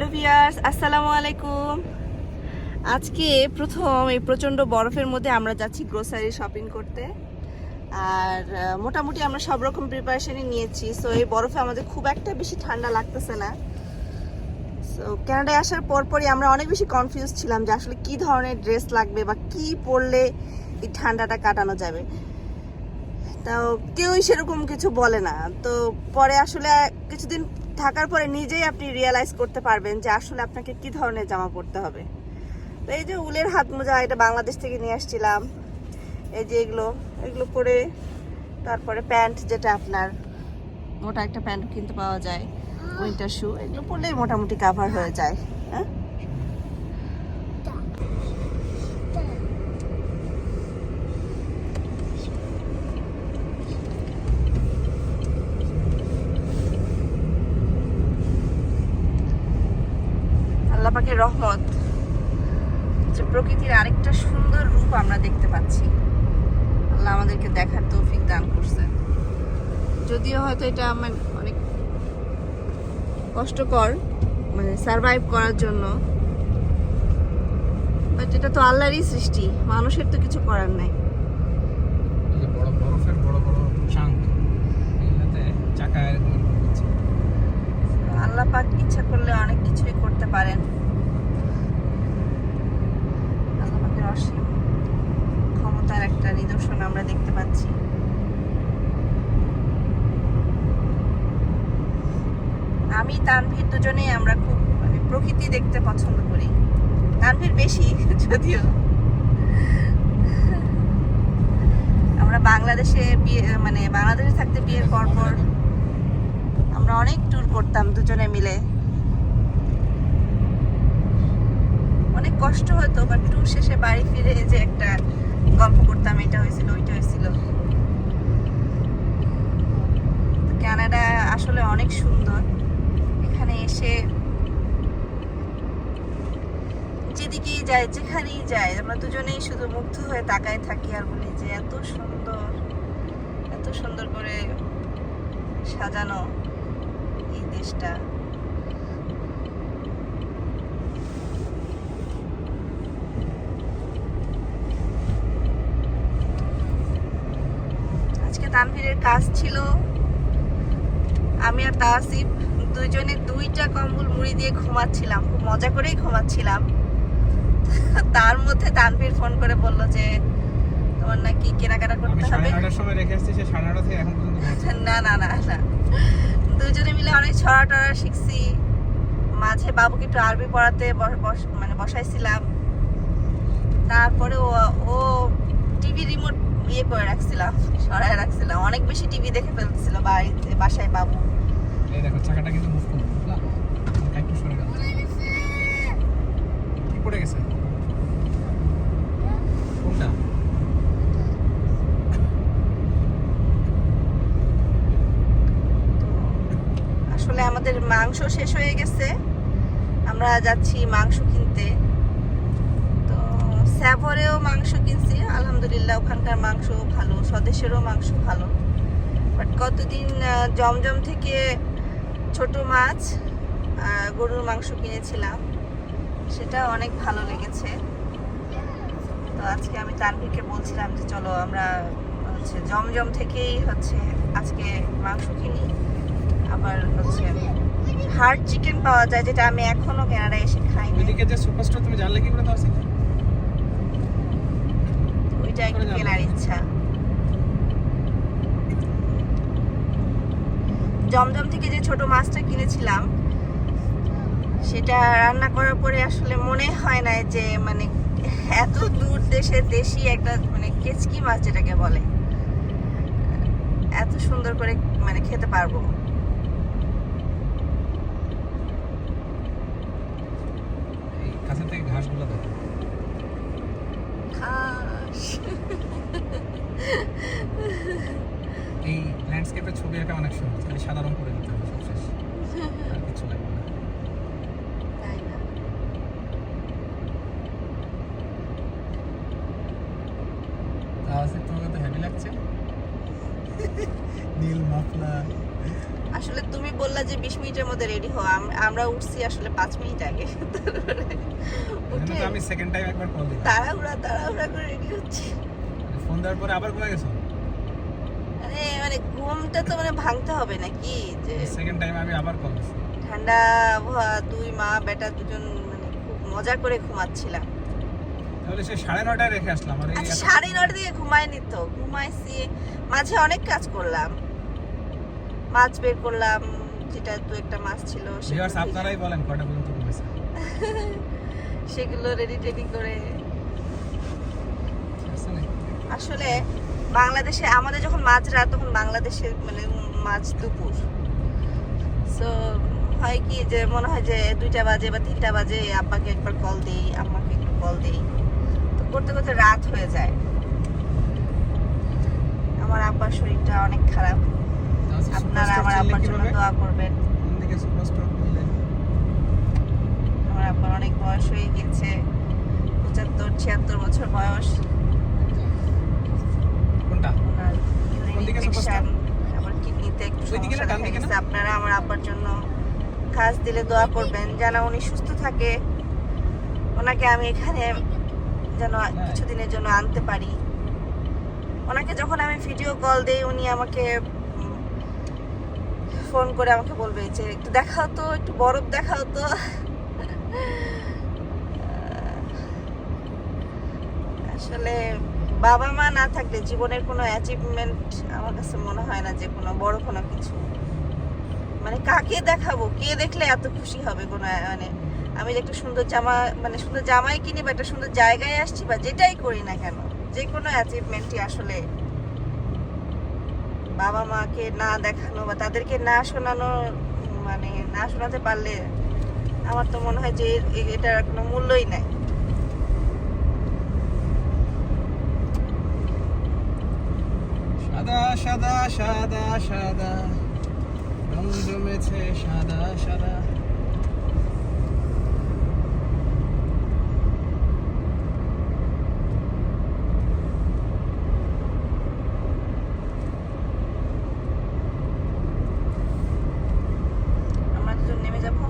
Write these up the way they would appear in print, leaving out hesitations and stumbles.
Hello viewers, আসসালামু আলাইকুম। আজকে প্রথম এই প্রচণ্ড বরফের মধ্যে আমরা যাচ্ছি গ্রোসারি শপিং করতে। আর মোটামুটি আমরা সব রকম প্রিপারেশনই নিয়েছি। সো এই বরফে আমাদের খুব একটা বেশি ঠান্ডা লাগতেছে না। সো কানাডায় আসার পরপরই আমরা অনেক বেশি কনফিউজ ছিলাম যে আসলে কী ধরনের ড্রেস লাগবে বা কী পরলে এই ঠান্ডাটা কাটানো যাবে। তাও কেউই সেরকম কিছু বলে না। তো পরে আসলে কিছুদিন থাকার পরে নিজেই আপনি রিয়েলাইজ করতে পারবেন যে আসলে আপনাকে কি ধরনের জামা পরতে হবে। তো এই যে উলের হাত মোজা, এটা বাংলাদেশ থেকে নিয়ে আসছিলাম। এই যে এগুলো পরে, তারপরে প্যান্ট, যেটা আপনার মোটা একটা প্যান্ট কিনতে পাওয়া যায়, উইন্টার শু, এগুলো পরলেই মোটামুটি কাভার হয়ে যায়। হ্যাঁ, আল্লাহ পাকের রহমত যে প্রকৃতির আরেকটা সুন্দর রূপ আমরা দেখতে পাচ্ছি। আল্লাহ আমাদেরকে দেখার তৌফিক দান করছেন। যদিও হয়তো এটা আমার অনেক কষ্টকর, মানে সারভাইভ করার জন্য, বাট এটা তো আল্লাহরই সৃষ্টি, মানুষের তো কিছু করার নাই। বড় বরফের বড় বড় চাঙ্ক এগুলোতে চাকা এরকম হচ্ছে। আল্লাহ পাক ইচ্ছা করলে অনেক কিছুই করতে পারেন। আল্লাহ পাকের অসীম ক্ষমতার একটা নিদর্শন আমরা দেখতে পাচ্ছি। আমি তানভীর দুজনেই আমরা খুব প্রকৃতি দেখতে পছন্দ করি। তানভীর বেশি, যদিও আমরা বাংলাদেশে বাংলাদেশে থাকতে বিয়ের পর আমরা অনেক ট্যুর করতাম দুজনে মিলে। অনেক কষ্ট হতো, বাট ট্যুর শেষে বাড়ি ফিরে যে একটা গল্প করতাম, এটা হয়েছিল ওইটা হয়েছিল। কানাডা আসলে অনেক সুন্দর। এখানে এসে যেদিকেই যাই, যেখানেই যাই, আমরা দুজনেই শুধু মুগ্ধ হয়ে তাকায় থাকি আর বলি যে এত সুন্দর, এত সুন্দর করে সাজানো এই দেশটা। আজকে তানভীরের কাজ ছিল, আমি আর তাসিফ দুইজনে দুইটা কম্বল মুড়ি দিয়ে ঘুমাচ্ছিলাম, খুব মজা করেই ঘুমাচ্ছিলাম। তার মধ্যে তানভীর ফোন করে বলল যে তোমার নাকি কেনাকাটা করতে হবে। 9:30টার সময় রেখে আসছি, সে 9:30 থেকে এখন পর্যন্ত ঘুমাচ্ছে। না না না না, দুজনে মিলে অনেক ছড়া শিখছি। মাঝে বাবুকে একটু আরবি পড়াতে বসাইছিলাম। তারপরে ও টিভি রিমোট করে রাখছিলাম, সরায় রাখছিলাম। অনেক বেশি টিভি দেখে ফেলতেছিল বাসায় বাবু। এই দেখো চাকাটা কিন্তু মুভ করছে, বুঝলা? একটু সরে গেল। কি পড়ে গেছে? কোনটা? আসলে আমাদের মাংস শেষ হয়ে গেছে, আমরা যাচ্ছি মাংস কিনতে। তো স্যাভরেও মাংস কিনছি, আলহামদুলিল্লাহ ওখানকার মাংস ভালো, স্বদেশেরও মাংস ভালো। বাট কতদিন জমজম থেকে ছোট মাছ গরুর মাংস কিনেছিলাম, সেটা অনেক ভালো লেগেছে। তো আজকে আমি তানভীরকে বলছিলাম যে চলো আমরা জমজম থেকেই আজকে মাংস কিনি। আবার হার্ড চিকেন পাওয়া যায়, যেটা আমি এখনো কানাডায় এসে খাইনি। এদিকে যে সুপারস্টার তুমি জানলে কি করে তো আছে? ওইটা একটু কেনার ইচ্ছা। জমজম থেকে যে ছোট মাছটা কিনেছিলাম, সেটা রান্না করার পরে আসলে মনে হয় না যে এত দূর দেশে দেশি একটা কেচকি মাছ যেটাকে বলে, এত সুন্দর করে খেতে পারবো। এই কাছে থেকে ঘাসগুলো দেখো, ঘাস। এই ল্যান্ডস্কেপের ছবি আঁকা অনেক সহজ, খালি সাদা রং করে দিতে হবে, সব শেষ, আর কিছু লাগবে না। তাই না? তাহলে তোমাকে তো হেভি লাগছে, নীল মাফলার। আসলে তুমি বললা যে 20 মিনিটের মধ্যে রেডি হও, আমরা উঠছি আসলে 5 মিনিট আগে। উঠে আমি সেকেন্ড টাইম একবার কল দিলাম, তাড়াহুড়া করে রেডি হচ্ছি। ফোন দেওয়ার পরে আবার ঘুমিয়ে গেছো? মানে ঘুমটা তো মানে ভাঙতে হবে নাকি, যে সেকেন্ড টাইম আমি আবার কল দিছি। ঠান্ডা আবহাওয়া, দুই মা বেটা দুজন মানে খুব মজা করে ঘুমাচ্ছিলাম। তাহলে সে 9:30টায় রেখে আসলাম। আর এই আচ্ছা 9:30 দিকে ঘুমাইনি তো, ঘুমাইছি মাঝে অনেক কাজ করলাম, মাছ বের করলাম, যেটা দু একটা মাছ ছিল ভিউয়ার্স আপনারাই বলেন কয়টা পর্যন্ত ঘুমাইছে। সেগুলো রেডি করে। আসলে আসলে বাংলাদেশে আমাদের যখন মাঝ রাত, তখন বাংলাদেশে মানে মাঝ দুপুর। সো হয় কি যে মনে হয় যে 2টা বাজে বা 3টা বাজে, আব্বাকে একবার কল দিই, আম্মাকে একটু কল দিই, তো করতে করতে রাত হয়ে যায়। আমার আব্বার শরীরটা অনেক খারাপ, আপনারা আমার আব্বার জন্য দোয়া করবেন। দিকে সুপারস্টার বললেন আমার আব্বার অনেক বয়স হয়ে গেছে, 75-76 বছর বয়স। কোনটা? ওনার কোন দিকে সুপারস্টার? আবার কিডনিতে একটু ওইদিকে না, সমস্যা ডান দেখা দিকে না? গেছে। আপনারা আমার আব্বার জন্য কাজ দিলে দোয়া করবেন, যেন উনি সুস্থ থাকে, ওনাকে আমি এখানে যেন কিছুদিনের জন্য আনতে পারি। ওনাকে যখন আমি ভিডিও কল দেই, উনি আমাকে ফোন করে আমাকে বলবে যে একটু দেখাও তো, একটু বরফ দেখাও তো। আসলে বাবা মা না থাকলে জীবনের কোনো অ্যাচিভমেন্ট আমার কাছে মনে হয় না যে কোনো বড় কোনো কিছু। মানে কাকে দেখাবো, কে দেখলে এত খুশি হবে কোনো, মানে আমি যে একটা সুন্দর জামা, মানে সুন্দর জামাই কিনি বা একটা সুন্দর জায়গায় আসছি বা যেটাই করি না কেন, যে কোনো অ্যাচিভমেন্টই আসলে বাবা মাকে না দেখানো বা তাদেরকে না শোনানো, মানে না শোনাতে পারলে আমার তো মনে হয় যে এটার কোনো মূল্যই নাই। সাদা সাদা সাদা সাদা রং জমেছে সাদা সাদা। আমরা দুজন নেমে যাবো।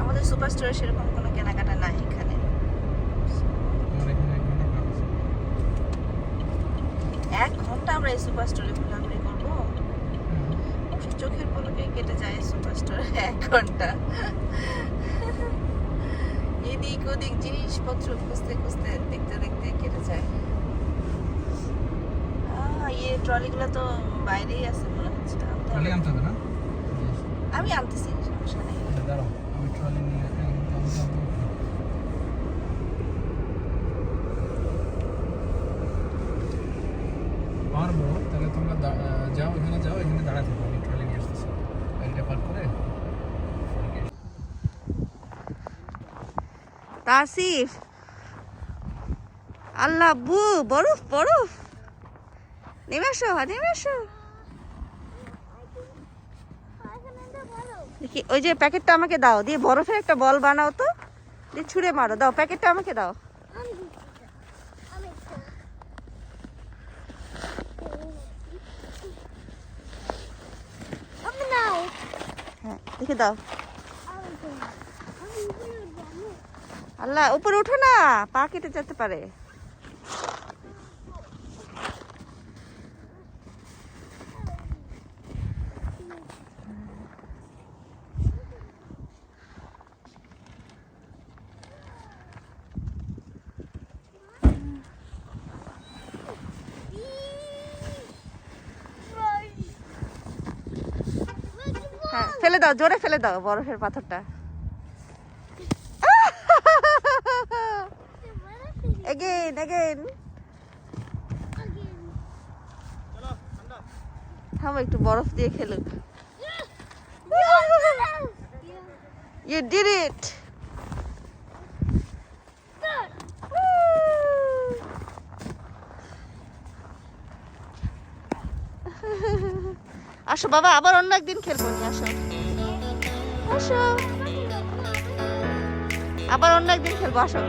আমাদের সুপারস্টোরে সেরকম কোনো কেনাকাটা নাই এখানে। আমার এখানে 1 ঘন্টা কাজ। 1 ঘন্টা আমরা এই সুপারস্টোরে ঘোরাঘুরি করবো? চোখের পলকে কেটে যায় সুপারস্টোরে 1 ঘন্টা। এদিক ওদিক জিনিসপত্র খুঁজতে খুঁজতে দেখতে দেখতে কেটে যায়। ট্রলিগুলো তো বাইরেই আছে মনে হচ্ছে। ট্রলি আনতে হবে না? আমি আনতেছি, সমস্যা নেই। দাঁড়াও আমি ট্রলি নিয়ে পারবো। তাহলে তোমরা যাও, এখানে যাও, এখানে দাঁড়াতে থাকো, আমি ট্রলি নিয়ে আসতেছি। গাড়িটা পার্ক করে তাসিফ, আল্লাহ আব্বু, বরফ বরফ, নেমে আসো নেমে আসো। দেখি ওই যে প্যাকেটটা আমাকে দাও, দিয়ে বরফের একটা বল বানাও তো, দিয়ে ছুঁড়ে মারো। দাও প্যাকেটটা আমাকে দাও। হ্যাঁ দেখে দাও। আল্লাহ উপরে উঠো না, পা কেটে যেতে পারে। হ্যাঁ ফেলে দাও, জোরে ফেলে দাও বরফের পাথরটা। Again again. থামো, একটু বরফ দিয়ে খেলুক। You did it. আসো বাবা, আবার অন্য একদিন খেলবো নি। আসো আসো, আবার অন্য একদিন খেলবো। আসো।